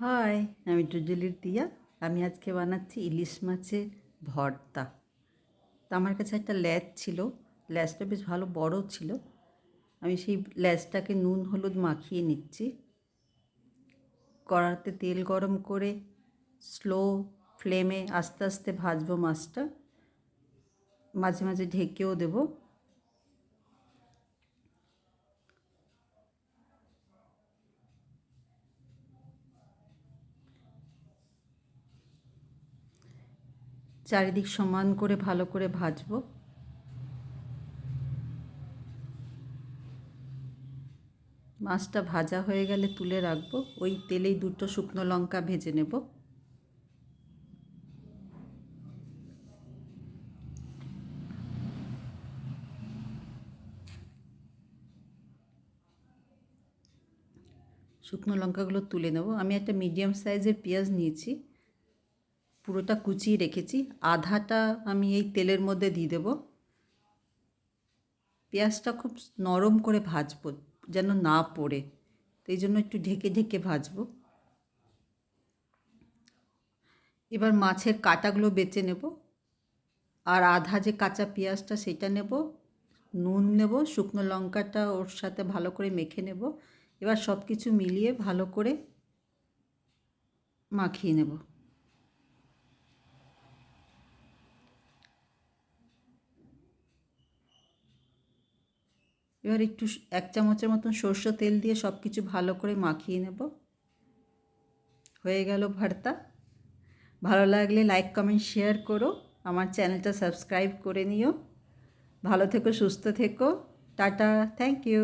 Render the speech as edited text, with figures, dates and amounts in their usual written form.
High, আমি টুজুলির দিয়া। আমি আজকে বানাচ্ছি ইলিশ মাছের ভর্তা। তো আমার কাছে একটা ল্যাচ ছিল, ল্যাচটা বেশ ভালো বড় ছিল। আমি সেই ল্যাচটাকে নুন হলুদ মাখিয়ে নিচ্ছি। কড়াতে তেল গরম করে স্লো ফ্লেমে আস্তে আস্তে ভাজবো মাছটা, মাঝে মাঝে ঢেকেও দেবো। চারিদিক সমান করে ভালো করে ভাজবো। মাছটা ভাজা হয়ে গেলে তুলে রাখবো। ওই তেলেই দুটো শুকনো লঙ্কা ভেজে নেব। শুকনো লঙ্কাগুলো তুলে নেব। আমি একটা মিডিয়াম সাইজের পেঁয়াজ নিয়েছি, পুরোটা কুচিয়ে রেখেছি। আধাটা আমি এই তেলের মধ্যে দিয়ে দেব। পেঁয়াজটা খুব নরম করে ভাজবো যেন না পোড়ে, তো এই জন্য একটু ঢেকে ঢেকে ভাজবো। এবার মাছের কাঁটাগুলো বেছে নেব, আর আধা যে কাঁচা পেঁয়াজটা সেটা নেব, নুন নেব, শুকনো লঙ্কাটা ওর সাথে ভালো করে মেখে নেব। এবার সব কিছু মিলিয়ে ভালো করে মাখিয়ে নেব। এবার একটু 1 চামচের মতন সরষের তেল দিয়ে সব কিছু ভালো করে মাখিয়ে নেব। হয়ে গেল ভর্তা। ভালো লাগলে লাইক কমেন্ট শেয়ার করো, আমার চ্যানেলটা সাবস্ক্রাইব করে নিও। ভালো থেকো, সুস্থ থেকো। Tata, thank you.